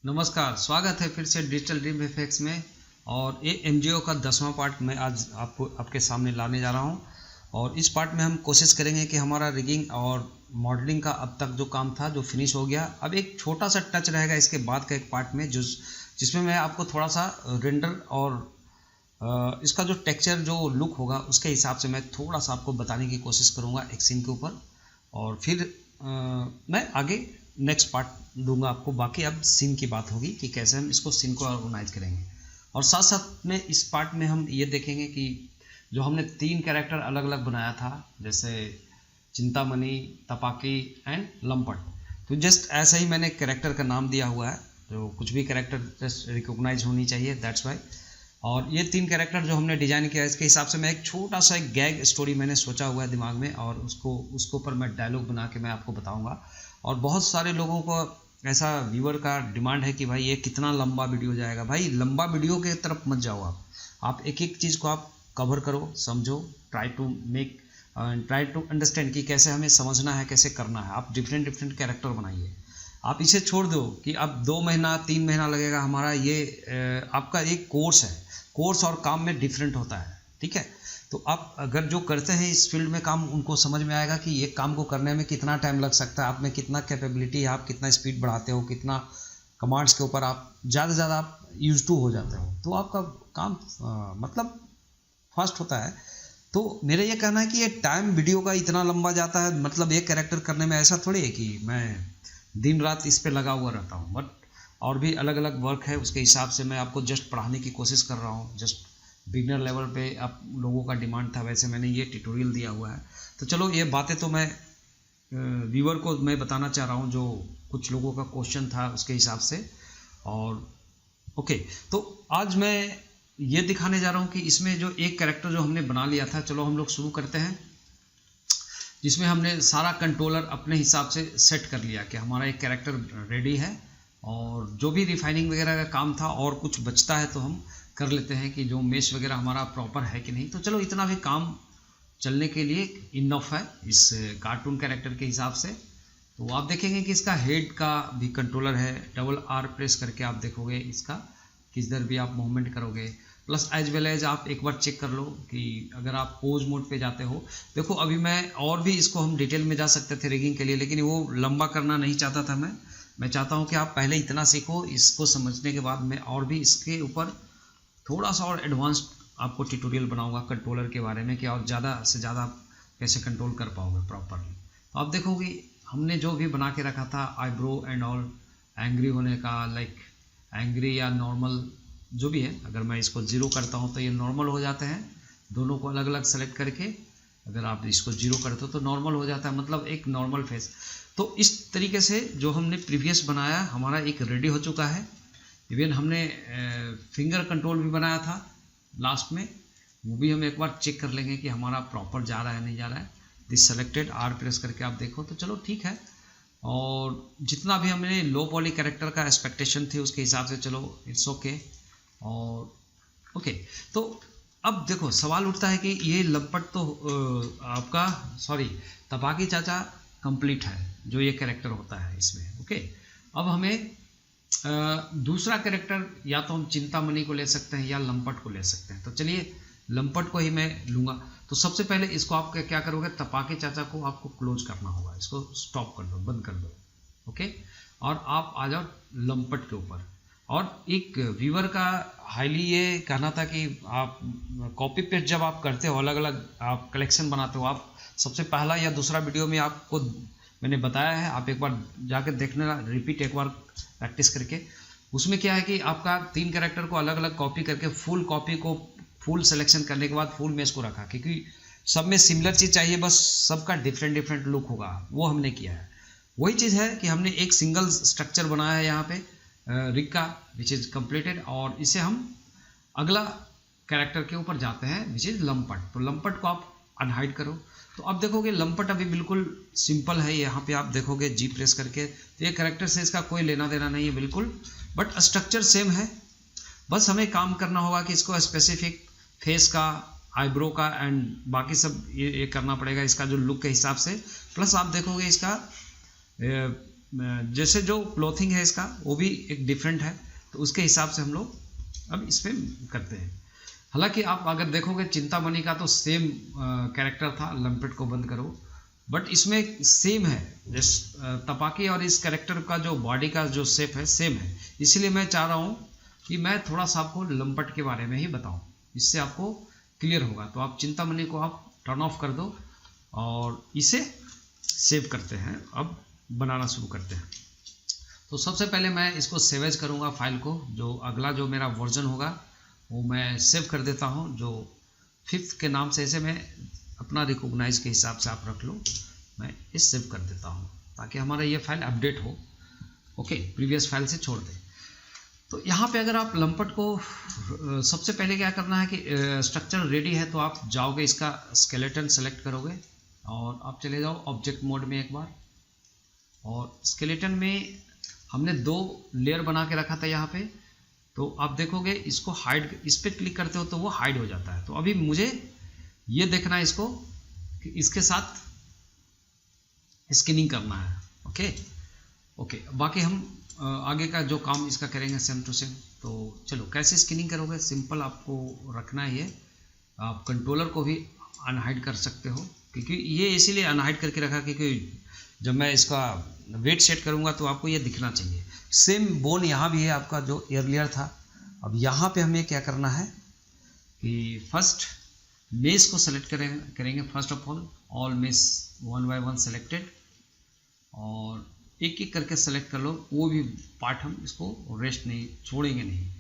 नमस्कार, स्वागत है फिर से डिजिटल ड्रीम इफेक्ट्स में। और ये एमजीओ का 10वां पार्ट मैं आज आपके सामने लाने जा रहा हूँ। और इस पार्ट में हम कोशिश करेंगे कि हमारा रिगिंग और मॉडलिंग का अब तक जो काम था जो फिनिश हो गया, अब एक छोटा सा टच रहेगा इसके बाद का एक पार्ट में जिसमें मैं आपको थोड़ा सा रेंडर और इसका जो टेक्सचर जो लुक होगा उसके हिसाब से मैं थोड़ा सा आपको बताने की कोशिश करूँगा एक सीन के ऊपर। और फिर मैं आगे नेक्स्ट पार्ट दूंगा आपको। बाकी अब सीन की बात होगी कि कैसे हम इसको सीन को ऑर्गेनाइज करेंगे। और साथ साथ में इस पार्ट में हम ये देखेंगे कि जो हमने 3 कैरेक्टर अलग अलग बनाया था, जैसे चिंतामणि, तपाकी एंड लंपट, तो जस्ट ऐसा ही मैंने कैरेक्टर का नाम दिया हुआ है। जो कुछ भी कैरेक्टर जस्ट रिकॉग्नाइज होनी चाहिए, दैट्स वाई। और ये 3 कैरेक्टर जो हमने डिजाइन किया, इसके हिसाब से मैं एक छोटा सा एक गैग स्टोरी मैंने सोचा हुआ है दिमाग में, और उसको ऊपर मैं डायलॉग बना के मैं आपको बताऊंगा। और बहुत सारे लोगों को ऐसा व्यूअर का डिमांड है कि भाई ये कितना लंबा वीडियो जाएगा। भाई लंबा वीडियो के तरफ मत जाओ, आप एक एक चीज़ को आप कवर करो, समझो, ट्राई टू अंडरस्टैंड कि कैसे हमें समझना है, कैसे करना है। आप डिफरेंट कैरेक्टर बनाइए। आप इसे छोड़ दो कि अब 2 महीना 3 महीना लगेगा हमारा, ये आपका एक कोर्स है। कोर्स और काम में डिफरेंट होता है, ठीक है। तो आप अगर जो करते हैं इस फील्ड में काम, उनको समझ में आएगा कि ये काम को करने में कितना टाइम लग सकता है, आप में कितना कैपेबिलिटी है, आप कितना स्पीड बढ़ाते हो, कितना कमांड्स के ऊपर आप ज़्यादा आप यूज टू हो जाते हो, तो आपका काम मतलब फास्ट होता है। तो मेरा ये कहना है कि ये टाइम वीडियो का इतना लंबा जाता है, मतलब एक कैरेक्टर करने में ऐसा थोड़ी है कि मैं दिन रात इस पर लगा हुआ रहता हूँ। बट और भी अलग अलग वर्क है, उसके हिसाब से मैं आपको जस्ट पढ़ाने की कोशिश कर रहा हूँ। जस्ट बिगनर लेवल पे आप लोगों का डिमांड था, वैसे मैंने ये ट्यूटोरियल दिया हुआ है। तो चलो ये बातें तो मैं व्यूअर को मैं बताना चाह रहा हूँ, जो कुछ लोगों का क्वेश्चन था उसके हिसाब से। और ओके, तो आज मैं ये दिखाने जा रहा हूँ कि इसमें जो एक कैरेक्टर जो हमने बना लिया था, चलो हम लोग शुरू करते हैं। जिसमें हमने सारा कंट्रोलर अपने हिसाब से सेट कर लिया कि हमारा एक कैरेक्टर रेडी है। और जो भी रिफाइनिंग वगैरह का काम था और कुछ बचता है तो हम कर लेते हैं कि जो मेश वगैरह हमारा प्रॉपर है कि नहीं। तो चलो इतना भी काम चलने के लिए इनफ है इस कार्टून कैरेक्टर के हिसाब से। तो आप देखेंगे कि इसका हेड का भी कंट्रोलर है, डबल आर प्रेस करके आप देखोगे इसका किधर भी आप मूवमेंट करोगे। प्लस एज वेल एज आप एक बार चेक कर लो कि अगर आप पोज मोड पे जाते हो, देखो अभी मैं और भी इसको हम डिटेल में जा सकते थे रिगिंग के लिए, लेकिन वो लंबा करना नहीं चाहता था मैं चाहता हूँ कि आप पहले इतना सीखो, इसको समझने के बाद मैं और भी इसके ऊपर थोड़ा सा और एडवांस आपको ट्यूटोरियल बनाऊंगा कंट्रोलर के बारे में कि और ज़्यादा से ज़्यादा आप कैसे कंट्रोल कर पाओगे प्रॉपरली। तो आप देखोगे हमने जो भी बना के रखा था आईब्रो एंड ऑल, एंग्री होने का, लाइक एंग्री या नॉर्मल जो भी है, अगर मैं इसको 0 करता हूँ तो ये नॉर्मल हो जाते हैं। दोनों को अलग अलग सेलेक्ट करके अगर आप इसको 0 करते हो तो नॉर्मल हो जाता है, मतलब एक नॉर्मल फेस। तो इस तरीके से जो हमने प्रीवियस बनाया हमारा एक रेडी हो चुका है। इवन हमने फिंगर कंट्रोल भी बनाया था लास्ट में, वो भी हम एक बार चेक कर लेंगे कि हमारा प्रॉपर जा रहा है नहीं जा रहा है। दिस सेलेक्टेड, आर प्रेस करके आप देखो तो चलो ठीक है। और जितना भी हमने लो पॉली कैरेक्टर का एक्सपेक्टेशन थी उसके हिसाब से चलो इट्स ओके। और ओके, तो अब देखो सवाल उठता है कि ये लंपट तो आपका तपाकी चाचा कंप्लीट है, जो ये कैरेक्टर होता है इसमें। ओके, अब हमें दूसरा कैरेक्टर या तो हम चिंतामणि को ले सकते हैं या लंपट को ले सकते हैं। तो चलिए लंपट को ही मैं लूँगा। तो सबसे पहले इसको आप क्या करोगे, तपाके चाचा को आपको क्लोज करना होगा, इसको स्टॉप कर दो, बंद कर दो। ओके, और आप आ जाओ लंपट के ऊपर। और एक व्यूअर का हाईली ये कहना था कि आप कॉपी पेस्ट जब आप करते हो, अलग अलग आप कलेक्शन बनाते हो, आप सबसे पहला या दूसरा वीडियो में आपको मैंने बताया है, आप एक बार जाकर देखना, रिपीट एक बार प्रैक्टिस करके। उसमें क्या है कि आपका 3 कैरेक्टर को अलग अलग कॉपी करके फुल कॉपी को फुल सिलेक्शन करने के बाद फुल मेश को रखा, क्योंकि सब में सिमिलर चीज़ चाहिए, बस सबका डिफरेंट लुक होगा, वो हमने किया है। वही चीज़ है कि हमने एक सिंगल स्ट्रक्चर बनाया है यहाँ पे रिग का, विच इज़ कम्प्लीटेड। और इसे हम अगला कैरेक्टर के ऊपर जाते हैं विच इज़ लंपट। तो लंपट को आप अनहाइड करो, तो अब देखोगे लंपट अभी बिल्कुल सिंपल है। यहाँ पे आप देखोगे जी प्रेस करके, तो ये कैरेक्टर से इसका कोई लेना देना नहीं है बिल्कुल, बट स्ट्रक्चर सेम है। बस हमें काम करना होगा कि इसको स्पेसिफिक फेस का, आईब्रो का एंड बाकी सब ये करना पड़ेगा इसका जो लुक के हिसाब से। प्लस आप देखोगे इसका जैसे जो क्लॉथिंग है इसका वो भी एक डिफरेंट है, तो उसके हिसाब से हम लोग अब इसमें करते हैं। हालांकि आप अगर देखोगे चिंतामणि का तो सेम कैरेक्टर था, लंपेट को बंद करो, बट इसमें सेम है, जैसे तपाकी और इस कैरेक्टर का जो बॉडी का जो शेप है सेम है। इसलिए मैं चाह रहा हूँ कि मैं थोड़ा सा आपको लंपट के बारे में ही बताऊँ, इससे आपको क्लियर होगा। तो आप चिंतामणि को आप टर्न ऑफ कर दो और इसे सेव करते हैं, अब बनाना शुरू करते हैं। तो सबसे पहले मैं इसको सेवेज करूँगा फाइल को, जो अगला जो मेरा वर्जन होगा वो मैं सेव कर देता हूँ, जो 5th के नाम से, ऐसे मैं अपना रिकॉग्नाइज के हिसाब से आप रख लो, मैं इस सेव कर देता हूँ ताकि हमारा ये फाइल अपडेट हो। ओके, प्रीवियस फाइल से छोड़ दें। तो यहाँ पे अगर आप लंपट को सबसे पहले क्या करना है कि स्ट्रक्चर रेडी है तो आप जाओगे, इसका स्केलेटन सेलेक्ट करोगे और आप चले जाओ ऑब्जेक्ट मोड में एक बार, और स्केलेटन में हमने 2 लेयर बना के रखा था यहाँ पे, तो आप देखोगे इसको हाइड, इस पर क्लिक करते हो तो वो हाइड हो जाता है। तो अभी मुझे ये देखना है इसको कि इसके साथ स्कैनिंग करना है। ओके, बाकी हम आगे का जो काम इसका करेंगे सेम टू सेम। तो चलो, कैसे स्कैनिंग करोगे, सिंपल आपको रखना है ये। आप कंट्रोलर को भी अनहाइड कर सकते हो, क्योंकि ये इसीलिए अनहाइड करके रखा क्योंकि जब मैं इसका वेट सेट करूँगा तो आपको ये दिखना चाहिए। सेम बोन यहाँ भी है आपका जो एयरलियर था। अब यहाँ पे हमें क्या करना है कि फर्स्ट मेश को सेलेक्ट करेंगे first of all mesh 1 by 1 selected, और एक एक करके सेलेक्ट कर लो, वो भी पार्ट हम इसको रेस्ट नहीं छोड़ेंगे नहीं।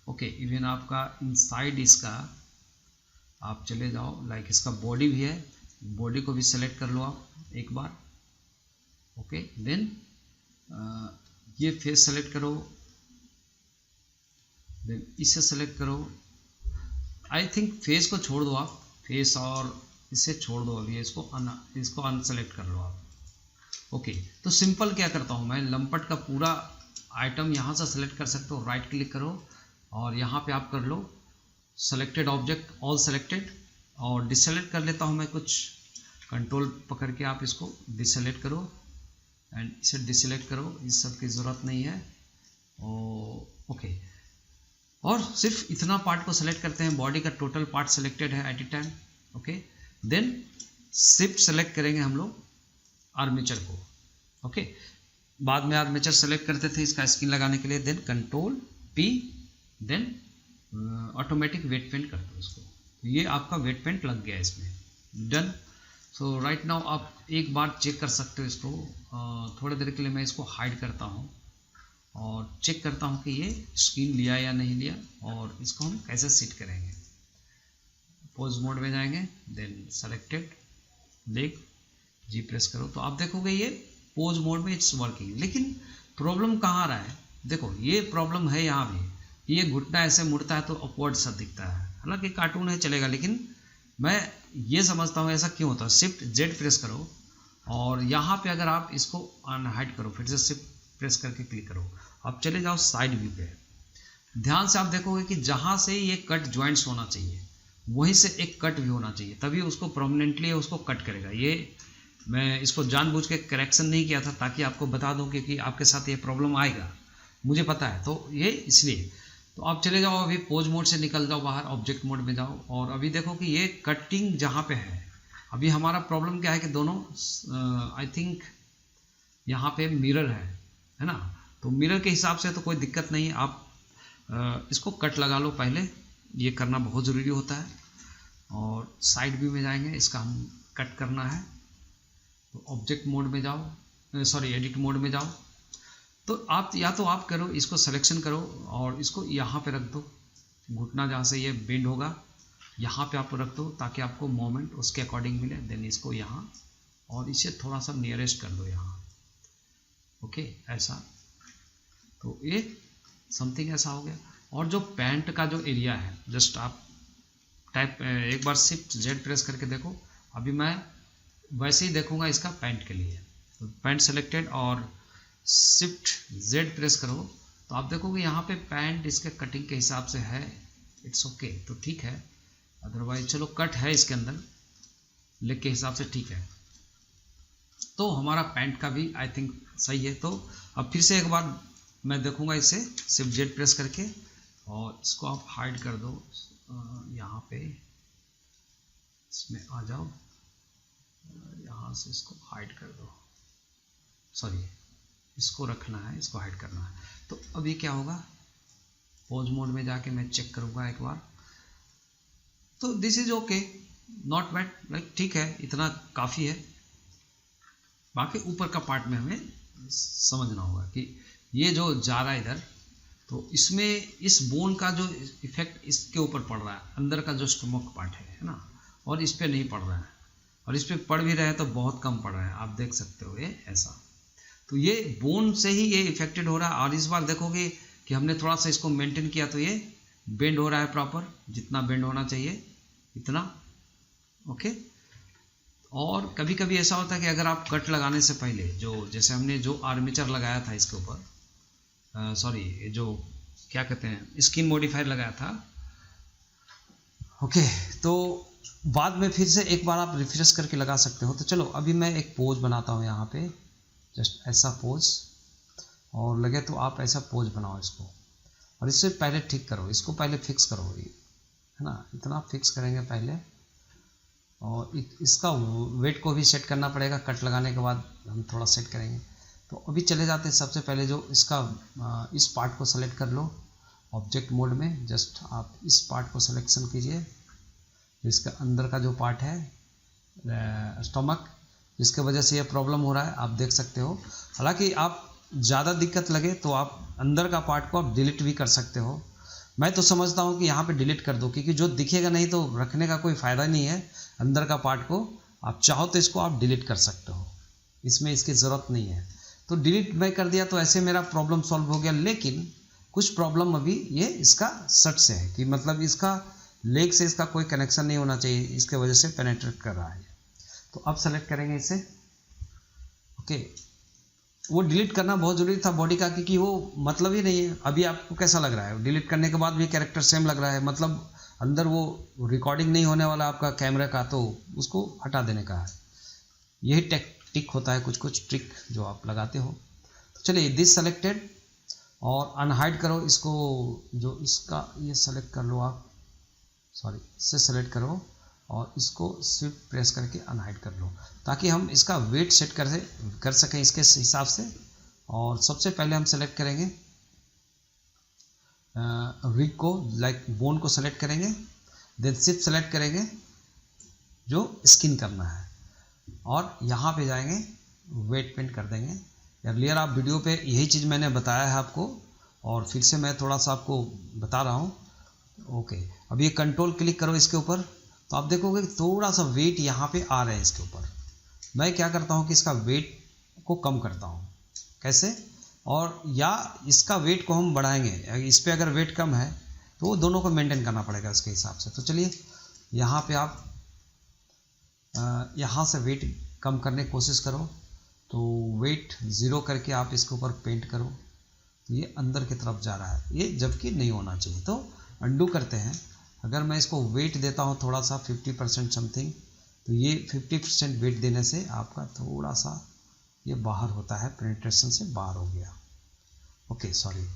ओके, इवन आपका इनसाइड इसका आप चले जाओ, लाइक इसका बॉडी भी है, बॉडी को भी सेलेक्ट कर लो आप एक बार। ओके, देन ये फेस सेलेक्ट करो, देन इसे सेलेक्ट करो। आई थिंक फेस को छोड़ दो आप, फेस और इसे छोड़ दो, अभी इसको अनसेलेक्ट कर लो आप। ओके, तो सिंपल क्या करता हूँ मैं, लंपट का पूरा आइटम यहाँ से सेलेक्ट कर सकते हो, राइट क्लिक करो और यहाँ पे आप कर लो सेलेक्टेड ऑब्जेक्ट ऑल सेलेक्टेड, और डिसेलेक्ट कर लेता हूँ मैं कुछ, कंट्रोल पकड़ के आप इसको डिसेलेक्ट करो एंड इसे डिसेलेक्ट करो, इस सब की ज़रूरत नहीं है। ओके, और सिर्फ इतना पार्ट को सेलेक्ट करते हैं, बॉडी का टोटल पार्ट सेलेक्टेड है at a time. Okay, then shift select करेंगे हम लोग आर्मेचर को। ओके, बाद में आर्मेचर सेलेक्ट करते थे इसका स्किन लगाने के लिए, then control P, then automatic weight paint कर दो इसको। ये आपका वेट पेंट लग गया इसमें, डन। सो राइट नाउ आप एक बार चेक कर सकते हो इसको। थोड़ी देर के लिए मैं इसको हाइड करता हूँ और चेक करता हूँ कि ये स्क्रीन लिया या नहीं लिया, और इसको हम कैसे सेट करेंगे। पोज मोड में जाएंगे, देन सेलेक्टेड, लेग जी प्रेस करो, तो आप देखोगे ये पोज मोड में इट्स वर्किंग। लेकिन प्रॉब्लम कहाँ आ रहा है, देखो ये प्रॉब्लम है यहाँ भी, ये घुटना ऐसे मुड़ता है तो अपवर्ड सा दिखता है। हालांकि कार्टून है चलेगा, लेकिन मैं ये समझता हूँ ऐसा क्यों होता है। शिफ्ट जेड प्रेस करो और यहाँ पे अगर आप इसको अनहाइड करो, फिर से शिफ्ट प्रेस करके क्लिक करो, आप चले जाओ साइड व्यू पे। ध्यान से आप देखोगे कि जहाँ से ये कट ज्वाइंट्स होना चाहिए वहीं से एक कट भी होना चाहिए, तभी उसको प्रोमिनेंटली उसको कट करेगा। ये मैं इसको जानबूझ के करेक्शन नहीं किया था ताकि आपको बता दूं कि आपके साथ ये प्रॉब्लम आएगा, मुझे पता है, तो ये इसलिए। तो आप चले जाओ, अभी पोज मोड से निकल जाओ बाहर, ऑब्जेक्ट मोड में जाओ, और अभी देखो कि ये कटिंग जहाँ पे है, अभी हमारा प्रॉब्लम क्या है कि दोनों आई थिंक यहाँ पे मिरर है ना, तो मिरर के हिसाब से तो कोई दिक्कत नहीं, आप इसको कट लगा लो पहले, ये करना बहुत ज़रूरी होता है। और साइड व्यू में जाएंगे, इसका हम कट करना है, तो ऑब्जेक्ट मोड में जाओ, सॉरी एडिट मोड में जाओ, तो आप या तो आप करो इसको सिलेक्शन करो और इसको यहाँ पे रख दो, घुटना जहाँ से ये बेंड होगा यहाँ पे आप रख दो ताकि आपको मोमेंट उसके अकॉर्डिंग मिले। देन इसको यहाँ और इसे थोड़ा सा नियरेस्ट कर दो यहाँ। ओके, ऐसा, तो ये समथिंग ऐसा हो गया। और जो पैंट का जो एरिया है, जस्ट आप टाइप एक बार शिफ्ट जेड प्रेस करके देखो, अभी मैं वैसे ही देखूंगा इसका पैंट के लिए, तो पैंट सेलेक्टेड और शिफ्ट जेड प्रेस करो, तो आप देखोगे यहाँ पे पैंट इसके कटिंग के हिसाब से है, इट्स ओके, तो ठीक है। अदरवाइज चलो कट है इसके अंदर, लेग के हिसाब से ठीक है। तो हमारा पैंट का भी आई थिंक सही है। तो अब फिर से एक बार मैं देखूंगा इसे शिफ्ट जेड प्रेस करके, और इसको आप हाइड कर दो। यहाँ पे इसमें आ जाओ, यहाँ से इसको हाइड कर दो, सॉरी इसको रखना है, इसको हाइड करना है। तो अभी क्या होगा, पोज मोड में जाके मैं चेक करूँगा एक बार। तो this is okay, not bad, like ठीक है, इतना काफ़ी है। बाकी ऊपर का पार्ट में हमें समझना होगा कि ये जो जा रहा है इधर, तो इसमें इस बोन का जो इफेक्ट इसके ऊपर पड़ रहा है, अंदर का जो स्टमक पार्ट है ना, और इस पे नहीं पड़ रहा है, और इस पे पड़ भी रहा है तो बहुत कम पड़ रहा है, आप देख सकते हो ये ऐसा। तो ये बोन से ही ये इफेक्टेड हो रहा है। और इस बार देखोगे कि हमने थोड़ा सा इसको मेंटेन किया तो ये बेंड हो रहा है प्रॉपर, जितना बेंड होना चाहिए इतना, ओके। और कभी कभी ऐसा होता है कि अगर आप कट लगाने से पहले जो, जैसे हमने जो आर्मेचर लगाया था इसके ऊपर, सॉरी जो क्या कहते हैं स्किन मॉडिफायर लगाया था, ओके, तो बाद में फिर से एक बार आप रिफ्रेश करके लगा सकते हो। तो चलो अभी मैं एक पोज बनाता हूँ यहाँ पे, जस्ट ऐसा पोज, और लगे तो आप ऐसा पोज बनाओ इसको, और इससे पहले ठीक करो, इसको पहले फिक्स करो, ये है ना, इतना फिक्स करेंगे पहले, और इसका वेट को भी सेट करना पड़ेगा, कट लगाने के बाद हम थोड़ा सेट करेंगे। तो अभी चले जाते हैं, सबसे पहले जो इसका इस पार्ट को सेलेक्ट कर लो ऑब्जेक्ट मोड में, जस्ट आप इस पार्ट को सिलेक्शन कीजिए, इसका अंदर का जो पार्ट है स्टमक, जिसके वजह से ये प्रॉब्लम हो रहा है, आप देख सकते हो। हालांकि आप ज़्यादा दिक्कत लगे तो आप अंदर का पार्ट को आप डिलीट भी कर सकते हो। मैं तो समझता हूँ कि यहाँ पे डिलीट कर दो, क्योंकि जो दिखेगा नहीं तो रखने का कोई फ़ायदा नहीं है। अंदर का पार्ट को आप चाहो तो इसको आप डिलीट कर सकते हो, इसमें इसकी ज़रूरत नहीं है। तो डिलीट मैं कर दिया तो ऐसे मेरा प्रॉब्लम सॉल्व हो गया। लेकिन कुछ प्रॉब्लम अभी ये इसका सट से है, कि मतलब इसका लेग से इसका कोई कनेक्शन नहीं होना चाहिए, इसके वजह से पेनेट्रेट कर रहा है। तो अब सेलेक्ट करेंगे इसे, ओके। वो डिलीट करना बहुत ज़रूरी था बॉडी का, क्योंकि वो मतलब ही नहीं है। अभी आपको कैसा लग रहा है, डिलीट करने के बाद भी कैरेक्टर सेम लग रहा है, मतलब अंदर वो रिकॉर्डिंग नहीं होने वाला आपका कैमरे का, तो उसको हटा देने का है। यही टिक होता है, कुछ कुछ ट्रिक जो आप लगाते हो। तो चलिए दिस सेलेक्टेड, और अनहाइड करो इसको, जो इसका ये सेलेक्ट कर लो आप, सॉरी इससे सेलेक्ट करो, और इसको शिफ्ट प्रेस करके अनहाइड कर लो, ताकि हम इसका वेट सेट कर सकें इसके हिसाब से। और सबसे पहले हम सेलेक्ट करेंगे रिग को, लाइक बोन को सेलेक्ट करेंगे, देन शिफ्ट सेलेक्ट करेंगे जो स्किन करना है, और यहाँ पे जाएंगे वेट पेंट कर देंगे। अर्लियर आप वीडियो पे यही चीज़ मैंने बताया है आपको, और फिर से मैं थोड़ा सा आपको बता रहा हूँ, ओके। अब ये कंट्रोल क्लिक करो इसके ऊपर, तो आप देखोगे कि थोड़ा सा वेट यहाँ पे आ रहा है इसके ऊपर। मैं क्या करता हूँ कि इसका वेट को कम करता हूँ, कैसे, और या इसका वेट को हम बढ़ाएंगे, इस पर अगर वेट कम है तो वो दोनों को मेंटेन करना पड़ेगा उसके हिसाब से। तो चलिए यहाँ पे आप यहाँ से वेट कम करने की कोशिश करो, तो वेट 0 करके आप इसके ऊपर पेंट करो। ये अंदर की तरफ जा रहा है, ये जबकि नहीं होना चाहिए। तो अंडू करते हैं, अगर मैं इसको वेट देता हूँ थोड़ा सा 50% समथिंग, तो ये 50% वेट देने से आपका थोड़ा सा ये बाहर होता है, पेनिट्रेशन से बाहर हो गया, ओके। सॉरी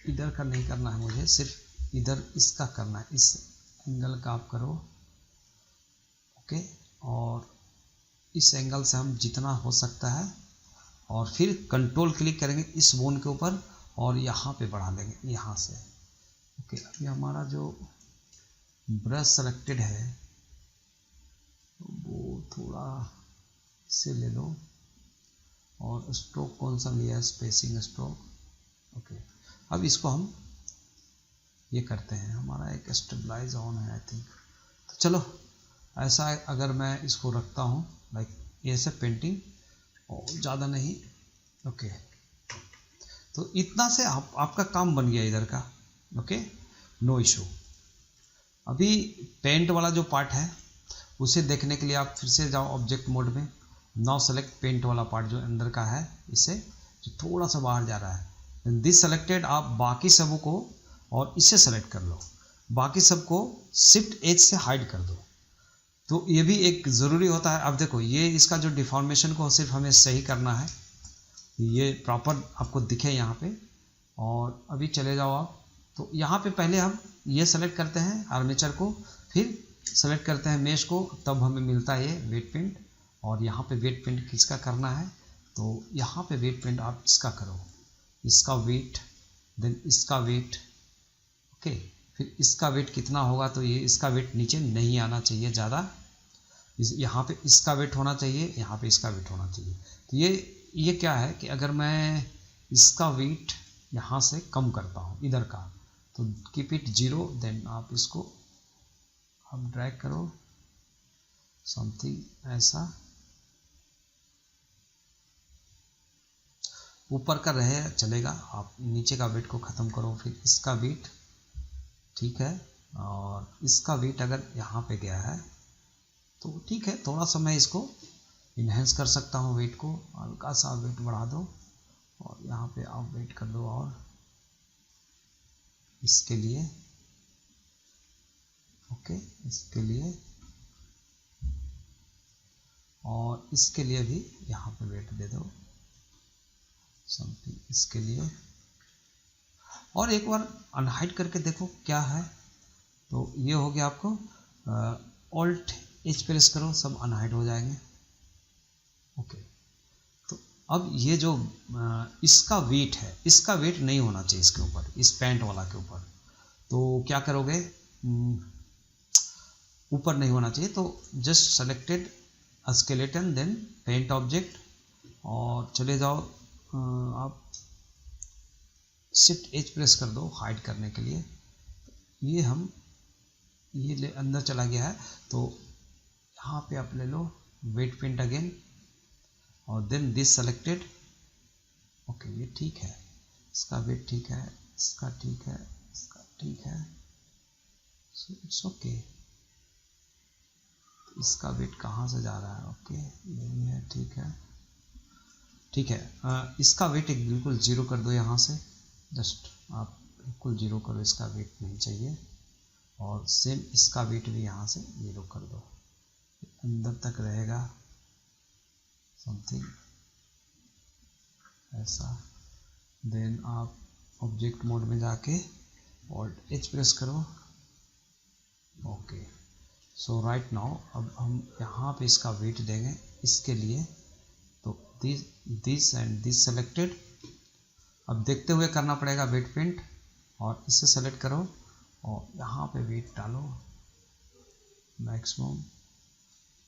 इधर का नहीं करना है मुझे, सिर्फ इधर इसका करना है, इस एंगल का आप करो, ओके। और इस एंगल से हम जितना हो सकता है, और फिर कंट्रोल क्लिक करेंगे इस बोन के ऊपर, और यहाँ पे बढ़ा लेंगे यहाँ से, ओके। अभी हमारा जो ब्रश सेलेक्टेड है वो थोड़ा से ले लो, और स्ट्रोक कौन सा लिया है, स्पेसिंग स्ट्रोक, ओके। अब इसको हम ये करते हैं, हमारा एक स्टेबलाइज ऑन है आई थिंक। तो चलो ऐसा अगर मैं इसको रखता हूँ लाइक ऐसे पेंटिंग, और ज़्यादा नहीं, ओके। तो इतना से आपका काम बन गया इधर का, ओके, नो इशू। अभी पेंट वाला जो पार्ट है उसे देखने के लिए आप फिर से जाओ ऑब्जेक्ट मोड में, नाउ सेलेक्ट पेंट वाला पार्ट जो अंदर का है, इसे जो थोड़ा सा बाहर जा रहा है, दिस सेलेक्टेड। आप बाकी सबों को और इसे सेलेक्ट कर लो, बाकी सबको शिफ्ट एज से हाइड कर दो, तो ये भी एक ज़रूरी होता है। अब देखो ये इसका जो डिफॉर्मेशन को सिर्फ हमें सही करना है, ये प्रॉपर आपको दिखे यहाँ पे। और अभी चले जाओ आप, तो यहाँ पे पहले हम ये सेलेक्ट करते हैं आर्मेचर को, फिर सेलेक्ट करते हैं मेश को, तब हमें मिलता है ये वेट पेंट। और यहाँ पे वेट पेंट किसका करना है, तो यहाँ पे वेट पेंट आप इसका करो, इसका वेट, देन इसका वेट, ओके। फिर इसका वेट कितना होगा, तो ये इसका वेट नीचे नहीं आना चाहिए ज़्यादा, यहाँ पे इसका वेट होना चाहिए, यहाँ पे इसका वेट होना चाहिए। तो ये क्या है कि अगर मैं इसका वेट यहाँ से कम करता हूँ इधर का, तो कीप इट 0, देन आप इसको आप ड्रैग करो समथिंग ऐसा, ऊपर का रहे चलेगा, आप नीचे का वेट को ख़त्म करो। फिर इसका वेट ठीक है, और इसका वेट अगर यहाँ पे गया है तो ठीक है, थोड़ा सा मैं इसको इन्हेंस कर सकता हूँ, वेट को हल्का सा वेट बढ़ा दो, और यहाँ पे आप वेट कर दो, और इसके लिए ओके, इसके लिए और इसके लिए भी यहाँ पे वेट दे दो समथिंग, इसके लिए। और एक बार अनहाइड करके देखो क्या है, तो ये हो गया आपको, ऑल्ट एच प्रेस करो, सब अनहाइड हो जाएंगे, ओके। तो अब ये जो इसका वेट है, इसका वेट नहीं होना चाहिए इसके ऊपर, इस पैंट वाला के ऊपर। तो क्या करोगे, ऊपर नहीं होना चाहिए, तो just selected skeleton, then paint object, और चले जाओ आप शिफ्ट एच प्रेस कर दो हाइड करने के लिए। ये हम ये ले अंदर चला गया है, तो यहाँ पे आप ले लो वेट पेंट अगेन, और देन दिस सेलेक्टेड, ओके। ये ठीक है, इसका वेट ठीक है, इसका ठीक है, इसका ठीक है, सो इट्स ओके। इसका वेट कहाँ से जा रहा है, ओके ये भी है, ठीक है ठीक है। इसका वेट एक बिल्कुल 0 कर दो, यहाँ से जस्ट आप बिल्कुल 0 करो, इसका वेट नहीं चाहिए। और सेम इसका वेट भी यहाँ से 0 कर दो, अंदर तक रहेगा समथिंग ऐसा। देन आप ऑब्जेक्ट मोड में जाके ऑल्ट एच प्रेस करो, ओके। सो राइट नाउ अब हम यहाँ पे इसका वेट देंगे इसके लिए, तो दिस एंड दिस सेलेक्टेड। अब देखते हुए करना पड़ेगा वेट पेंट, और इसे सेलेक्ट करो और यहाँ पे वेट डालो मैक्सिमम,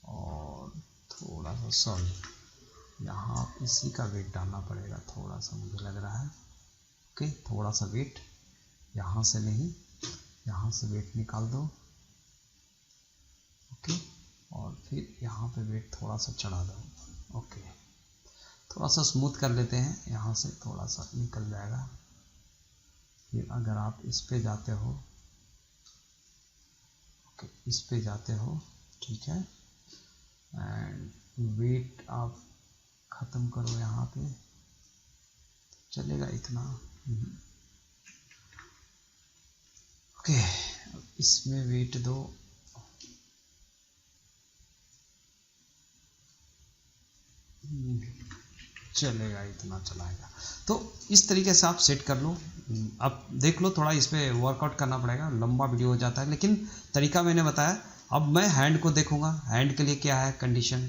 और थोड़ा सा सॉरी यहाँ इसी का वेट डालना पड़ेगा थोड़ा सा, मुझे लग रहा है, ओके। थोड़ा सा वेट यहाँ से नहीं, यहाँ से वेट निकाल दो, ओके। और फिर यहाँ पे वेट थोड़ा सा चढ़ा दो, ओके। थोड़ा सा स्मूथ कर लेते हैं, यहाँ से थोड़ा सा निकल जाएगा। फिर अगर आप इस पे जाते हो, ओके इस पे जाते हो, ठीक है, एंड वेट आप ख़त्म करो यहाँ पे, चलेगा इतना, ओके। इसमें वेट दो, चलेगा इतना चलाएगा। तो इस तरीके से आप सेट कर लो। अब देख लो, थोड़ा इस पर वर्कआउट करना पड़ेगा, लंबा वीडियो हो जाता है, लेकिन तरीका मैंने बताया। अब मैं हैंड को देखूंगा, हैंड के लिए क्या है कंडीशन,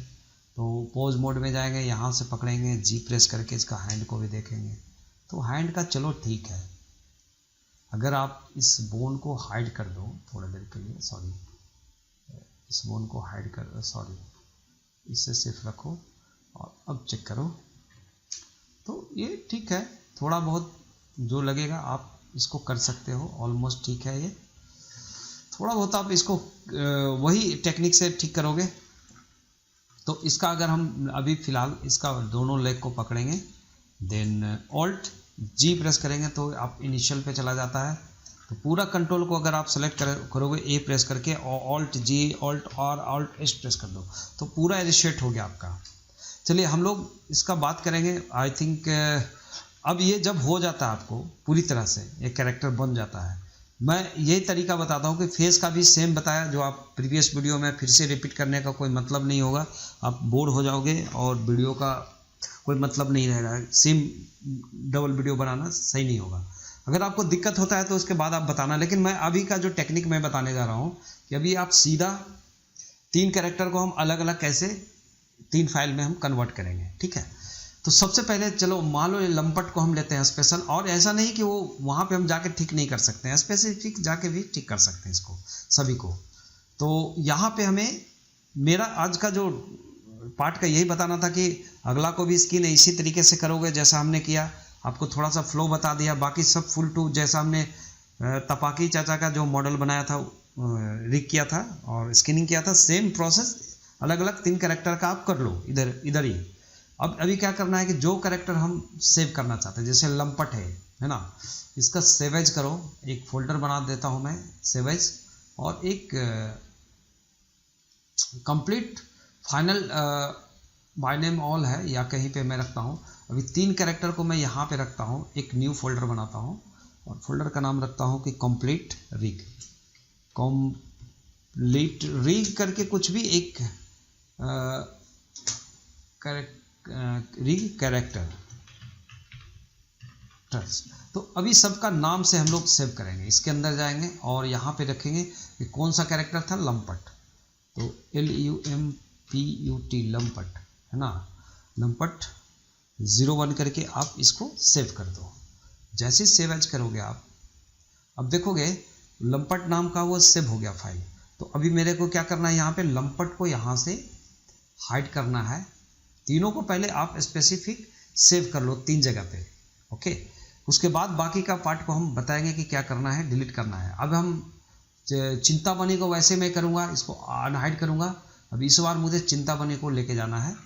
तो पोज मोड में जाएंगे, यहाँ से पकड़ेंगे, जी प्रेस करके इसका हैंड को भी देखेंगे। तो हैंड का चलो ठीक है, अगर आप इस बोन को हाइड कर दो थोड़ी देर के लिए, सॉरी इस बोन को हाइड कर, सॉरी इसे सिर्फ रखो, और अब चेक करो, तो ये ठीक है। थोड़ा बहुत जो लगेगा आप इसको कर सकते हो, ऑलमोस्ट ठीक है। ये थोड़ा बहुत आप इसको वही टेक्निक से ठीक करोगे। तो इसका अगर हम अभी फ़िलहाल इसका दोनों लेग को पकड़ेंगे, देन ऑल्ट जी प्रेस करेंगे तो आप इनिशियल पे चला जाता है। तो पूरा कंट्रोल को अगर आप सेलेक्ट करोगे ए प्रेस करके, और ऑल्ट जी, ऑल्ट और ऑल्ट एस प्रेस कर दो, तो पूरा इनिशिएट हो गया आपका। चलिए हम लोग इसका बात करेंगे। आई थिंक अब ये जब हो जाता है आपको पूरी तरह से, ये कैरेक्टर बन जाता है, मैं यही तरीका बताता हूँ कि फेस का भी सेम बताया जो आप प्रीवियस वीडियो में, फिर से रिपीट करने का कोई मतलब नहीं होगा, आप बोर हो जाओगे और वीडियो का कोई मतलब नहीं रहेगा। सेम डबल वीडियो बनाना सही नहीं होगा। अगर आपको दिक्कत होता है तो उसके बाद आप बताना, लेकिन मैं अभी का जो टेक्निक मैं बताने जा रहा हूँ कि अभी आप सीधा 3 कैरेक्टर को हम अलग अलग कैसे 3 फाइल में हम कन्वर्ट करेंगे, ठीक है। तो सबसे पहले चलो मान लो ये लंपट को हम लेते हैं स्पेशल, और ऐसा नहीं कि वो वहाँ पे हम जाके ठीक नहीं कर सकते हैं, स्पेसिफिक जाके भी ठीक कर सकते हैं इसको सभी को। तो यहाँ पे हमें मेरा आज का जो पार्ट का यही बताना था कि अगला को भी स्किन इसी तरीके से करोगे जैसा हमने किया, आपको थोड़ा सा फ्लो बता दिया, बाकी सब फुल टू जैसा हमने तपाकी चाचा का जो मॉडल बनाया था, रिग किया था और स्किनिंग किया था, सेम प्रोसेस अलग अलग 3 कैरेक्टर का आप कर लो इधर ही। अब अभी क्या करना है कि जो कैरेक्टर हम सेव करना चाहते हैं, जैसे लंपट है ना, इसका सेव एज करो, एक फोल्डर बना देता हूं मैं सेव एज, और एक complete final by name all है या कहीं पे मैं रखता हूं। अभी 3 कैरेक्टर को मैं यहाँ पे रखता हूं, एक न्यू फोल्डर बनाता हूं और फोल्डर का नाम रखता हूं कि कंप्लीट रिग करके कुछ भी एक रिग कैरेक्टर। तो अभी सबका नाम से हम लोग सेव करेंगे, इसके अंदर जाएंगे और यहाँ पे रखेंगे कि कौन सा कैरेक्टर था, लंपट। तो LUMPUT लंपट है ना, लंपट 01 करके आप इसको सेव कर दो। जैसे सेव एज करोगे आप, अब देखोगे लंपट नाम का वो सेव हो गया फाइल। तो अभी मेरे को क्या करना है, यहाँ पे लंपट को यहाँ से हाइड करना है। तीनों को पहले आप स्पेसिफिक सेव कर लो 3 जगह पे, ओके। उसके बाद बाकी का पार्ट को हम बताएंगे कि क्या करना है, डिलीट करना है। अब हम चिंतामणि को वैसे मैं करूँगा, इसको अनहाइड करूँगा। अब इस बार मुझे चिंतामणि को लेके जाना है,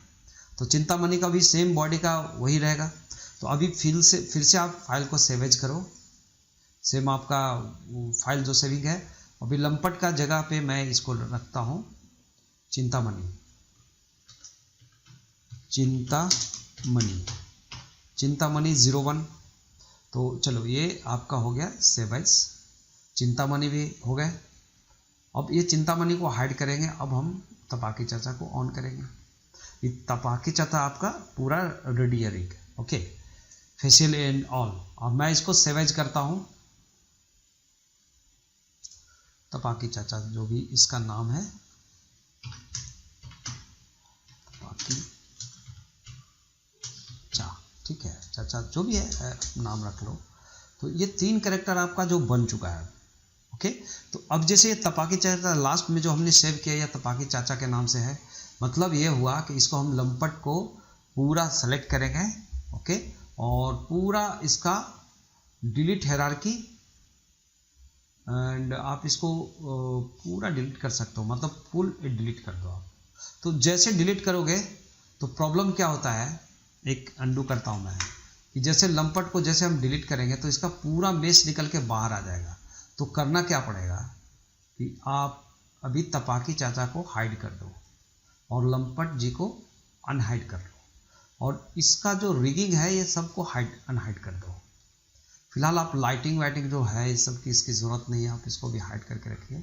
तो चिंतामणि का भी सेम बॉडी का वही रहेगा। तो अभी फिर से आप फाइल को सेवेज करो, सेम आपका फाइल जो सेविंग है। अभी लंपट का जगह पे मैं इसको रखता हूँ चिंतामणि 01। तो चलो ये आपका हो गया सेव एज, चिंतामणि भी हो गए। अब ये चिंतामणि को हाइड करेंगे। अब हम तपाकी चाचा को ऑन करेंगे। ये तपाकी चाचा आपका पूरा रेडी है rig, okay, facial and all. अब मैं इसको सेव एज करता हूँ, तपाकी चाचा जो भी इसका नाम है, तपाकी ठीक है, चाचा जो भी है नाम रख लो। तो ये 3 कैरेक्टर आपका जो बन चुका है, ओके। तो अब जैसे ये तपाकी चाचा लास्ट में जो हमने सेव किया, या तपाकी चाचा के नाम से है, मतलब ये हुआ कि इसको हम लंपट को पूरा सेलेक्ट करेंगे, ओके, और पूरा इसका डिलीट हायरार्की, एंड आप इसको पूरा डिलीट कर सकते हो, मतलब फुल डिलीट कर दो आप। तो जैसे डिलीट करोगे तो प्रॉब्लम क्या होता है, एक अंडू करता हूँ मैं, कि जैसे लंपट को जैसे हम डिलीट करेंगे तो इसका पूरा मेश निकल के बाहर आ जाएगा। तो करना क्या पड़ेगा कि आप अभी तपाकी चाचा को हाइड कर दो और लंपट जी को अनहाइड कर लो, और इसका जो रिगिंग है ये सबको अनहाइड कर दो। फिलहाल आप लाइटिंग वाइटिंग जो है इस सब की इसकी ज़रूरत नहीं है, आप इसको भी हाइड करके रखिए।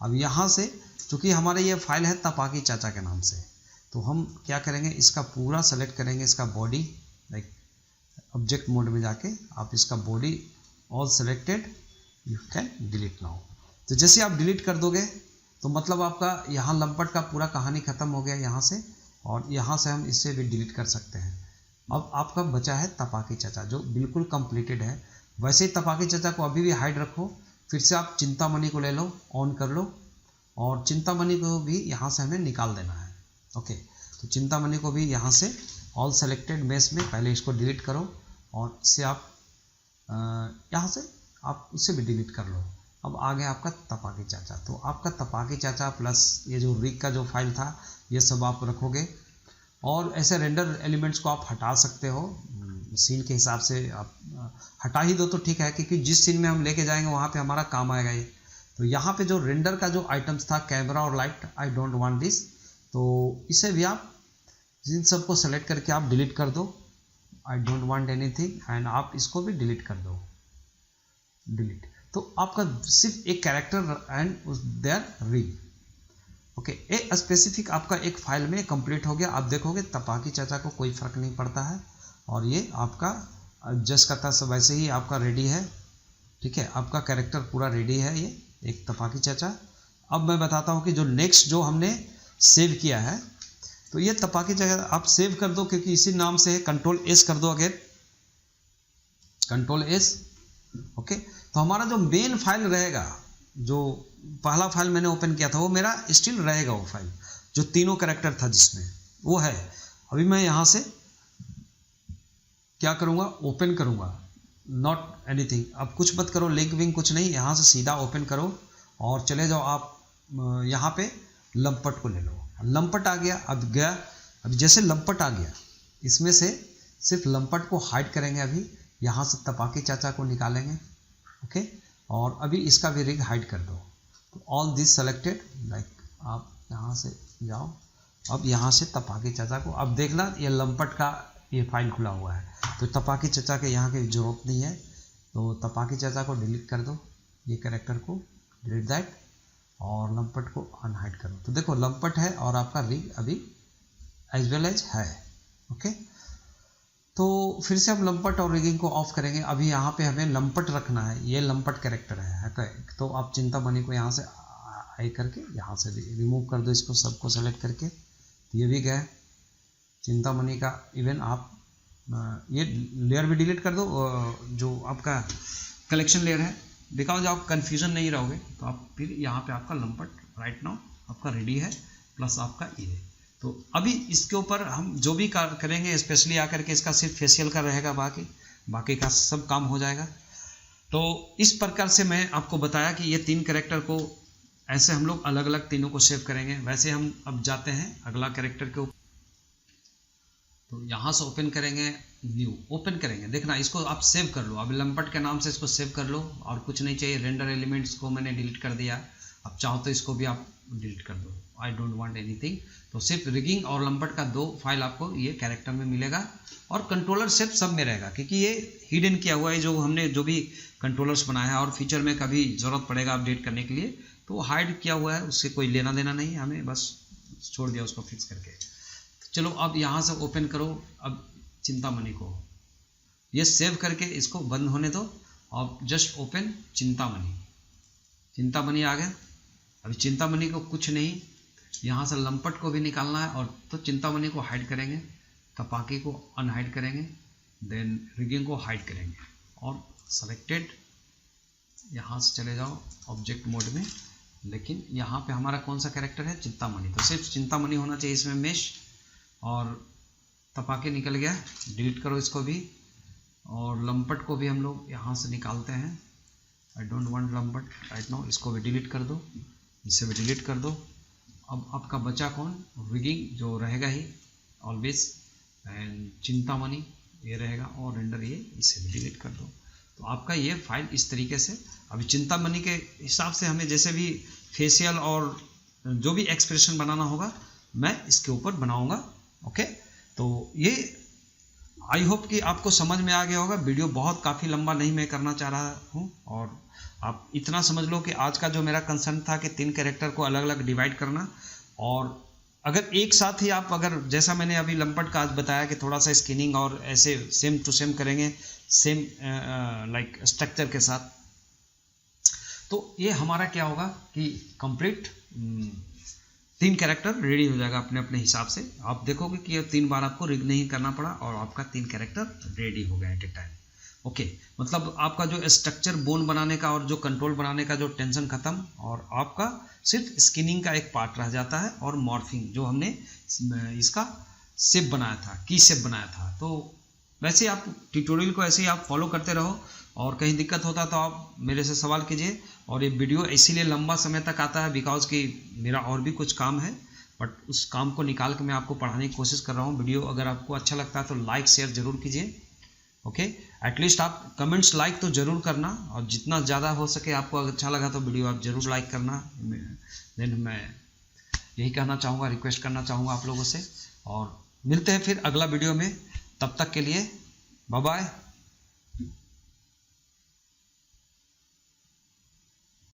अब यहाँ से चूँकि हमारे ये फाइल है तपाकी चाचा के नाम से, तो हम क्या करेंगे, इसका पूरा सेलेक्ट करेंगे, इसका बॉडी, लाइक ऑब्जेक्ट मोड में जाके आप इसका body all selected, you can delete now. तो जैसे आप डिलीट कर दोगे तो मतलब आपका यहाँ लंपट का पूरा कहानी ख़त्म हो गया यहाँ से, और यहाँ से हम इससे भी डिलीट कर सकते हैं। अब आपका बचा है तपाकी चाचा जो बिल्कुल कंप्लीटेड है। वैसे ही तपाकी चाचा को अभी भी हाइड रखो, फिर से आप चिंतामणि को ले लो, ऑन कर लो, और चिंतामणि को भी यहाँ से हमें निकाल देना है, ओके। तो चिंतामणि को भी यहाँ से ऑल सेलेक्टेड मेश में पहले इसको डिलीट करो, और इससे आप यहाँ से आप उससे भी डिलीट कर लो। अब आ गया आपका तपाकी चाचा। तो आपका तपाकी चाचा प्लस ये जो रिग का जो फाइल था ये सब आप रखोगे, और ऐसे रेंडर एलिमेंट्स को आप हटा सकते हो सीन के हिसाब से। आप हटा ही दो तो ठीक है, क्योंकि जिस सीन में हम लेके जाएंगे वहाँ पे हमारा काम आएगा ये। तो यहाँ पे जो रेंडर का जो आइटम्स था, कैमरा और light, I don't want this, तो इसे भी आप जिन सबको सेलेक्ट करके आप डिलीट कर दो, आई डोंट वांट एनीथिंग, एंड आप इसको भी डिलीट कर दो, डिलीट। तो आपका सिर्फ एक character and there rig, okay, a specific आपका एक फाइल में कंप्लीट हो गया। आप देखोगे तपाकी चाचा को कोई फर्क नहीं पड़ता है, और ये आपका जस्ट का था सब वैसे ही आपका रेडी है, ठीक है, आपका कैरेक्टर पूरा रेडी है ये एक तपाकी चाचा। अब मैं बताता हूँ कि जो नेक्स्ट जो हमने सेव किया है, तो ये तपाकी चाचा आप सेव कर दो, क्योंकि इसी नाम से है, कंट्रोल एस कर दो, अगेन कंट्रोल एस, ओके। तो हमारा जो मेन फाइल रहेगा, जो पहला फाइल मैंने ओपन किया था वो मेरा स्टिल रहेगा, वो फाइल जो तीनों कैरेक्टर था जिसमें वो है। अभी मैं यहाँ से क्या करूँगा, ओपन करूँगा, नॉट एनीथिंग, अब कुछ मत करो, लिंक विंक कुछ नहीं, यहाँ से सीधा ओपन करो और चले जाओ आप यहाँ पे लंपट को ले लो। लंपट आ गया, अब गया, अब जैसे लंपट आ गया इसमें से सिर्फ लंपट को हाइड करेंगे, अभी यहाँ से तपाकी चाचा को निकालेंगे, ओके, और अभी इसका भी रिग हाइड कर दो। तो ऑल दिस सेलेक्टेड, लाइक आप यहाँ से जाओ, अब यहाँ से तपाकी चाचा को, अब देखना ये लंपट का ये फाइल खुला हुआ है, तो तपाकी चाचा के यहाँ की जरूरत नहीं है, तो तपाकी चाचा को डिलीट कर दो, ये कैरेक्टर को डिलीट दैट, और लंपट को अनहाइड करो। तो देखो लंपट है और आपका रिग अभी एज वेल एज है, ओके। तो फिर से हम लंपट और रिगिंग को ऑफ करेंगे। अभी यहाँ पे हमें लंपट रखना है, ये लंपट कैरेक्टर है, तो आप चिंतामणि को यहाँ से आई करके यहाँ से रिमूव कर दो, इसको सबको सेलेक्ट करके, तो ये भी गया चिंतामणि का। इवन आप ये लेयर भी डिलीट कर दो, जो आपका कलेक्शन लेयर है, बिकॉज आप कंफ्यूजन नहीं रहोगे, तो आप फिर यहाँ पे आपका लंपट राइट नाउ आपका रेडी है, प्लस आपका ये। तो अभी इसके ऊपर हम जो भी करेंगे, स्पेशली आकर के इसका सिर्फ फेशियल का रहेगा, बाकी का सब काम हो जाएगा। तो इस प्रकार से मैं आपको बताया कि ये तीन कैरेक्टर को ऐसे हम लोग अलग अलग तीनों को सेव करेंगे। वैसे हम अब जाते हैं अगला कैरेक्टर के ऊपर, तो यहाँ से ओपन करेंगे, न्यू ओपन करेंगे, देखना इसको आप सेव कर लो, अभी लंपट के नाम से इसको सेव कर लो, और कुछ नहीं चाहिए। रेंडर एलिमेंट्स को मैंने डिलीट कर दिया, अब चाहो तो इसको भी आप डिलीट कर दो, आई डोंट वांट एनीथिंग। तो सिर्फ रिगिंग और लंपट का 2 फाइल आपको ये कैरेक्टर में मिलेगा, और कंट्रोलर सिर्फ सब में रहेगा, क्योंकि ये हिडन किया हुआ है, जो हमने जो भी कंट्रोलर्स बनाया है, और फ्यूचर में कभी ज़रूरत पड़ेगा अपडेट करने के लिए, तो हाइड किया हुआ है, उससे कोई लेना देना नहीं है हमें, बस छोड़ दिया उसको फिक्स करके। चलो अब यहाँ से ओपन करो, अब चिंतामणि को ये सेव करके इसको बंद होने दो, और जस्ट ओपन चिंतामणि, चिंतामणि आ गया। अभी चिंतामणि को कुछ नहीं, यहाँ से लंपट को भी निकालना है, और तो चिंतामणि को हाइड करेंगे, तपाकी को अनहाइड करेंगे, देन रिगिंग को हाइड करेंगे, और सेलेक्टेड यहाँ से चले जाओ ऑब्जेक्ट मोड में। लेकिन यहाँ पे हमारा कौन सा कैरेक्टर है, चिंतामणि, तो सिर्फ चिंतामणि होना चाहिए इसमें मेश, और तपाकी निकल गया, डिलीट करो इसको भी, और लंपट को भी हम लोग यहाँ से निकालते हैं, आई डोंट वांट लंपट राइट नाउ, इसको भी डिलीट कर दो, इसे भी डिलीट कर दो। अब आपका बचा कौन, रिगिंग जो रहेगा ही ऑलवेज, एंड चिंतामणि ये रहेगा, और रेंडर ये, इसे भी डिलीट कर दो। तो आपका ये फाइल इस तरीके से, अभी चिंतामणि के हिसाब से हमें जैसे भी फेशियल और जो भी एक्सप्रेशन बनाना होगा मैं इसके ऊपर बनाऊंगा, ओके। तो ये आई होप कि आपको समझ में आ गया होगा। वीडियो बहुत काफ़ी लंबा नहीं मैं करना चाह रहा हूँ, और आप इतना समझ लो कि आज का जो मेरा कंसर्न था कि 3 कैरेक्टर को अलग अलग डिवाइड करना, और अगर एक साथ ही आप, अगर जैसा मैंने अभी लंपट का आज बताया कि थोड़ा सा स्किनिंग और ऐसे सेम टू सेम करेंगे, सेम लाइक स्ट्रक्चर के साथ, तो ये हमारा क्या होगा कि कंप्लीट 3 कैरेक्टर रेडी हो जाएगा अपने अपने हिसाब से। आप देखोगे कि ये 3 बार आपको रिग नहीं करना पड़ा, और आपका 3 कैरेक्टर रेडी हो गया एट ए टाइम, ओके। मतलब आपका जो स्ट्रक्चर बोन बनाने का और जो कंट्रोल बनाने का जो टेंशन खत्म, और आपका सिर्फ स्किनिंग का एक पार्ट रह जाता है, और मॉर्फिंग जो हमने इसका शेप बनाया था, की शेप बनाया था। तो वैसे आप ट्यूटोरियल को ऐसे ही आप फॉलो करते रहो, और कहीं दिक्कत होता तो आप मेरे से सवाल कीजिए। और ये वीडियो इसीलिए लंबा समय तक आता है बिकॉज कि मेरा और भी कुछ काम है, बट उस काम को निकाल के मैं आपको पढ़ाने की कोशिश कर रहा हूँ। वीडियो अगर आपको अच्छा लगता है तो लाइक शेयर जरूर कीजिए, ओके। एटलीस्ट आप कमेंट्स लाइक तो ज़रूर करना, और जितना ज़्यादा हो सके आपको अगर अच्छा लगा तो वीडियो आप ज़रूर लाइक करना। देन मैं यही कहना चाहूँगा, रिक्वेस्ट करना चाहूँगा आप लोगों से, और मिलते हैं फिर अगला वीडियो में। तब तक के लिए बाय बाय।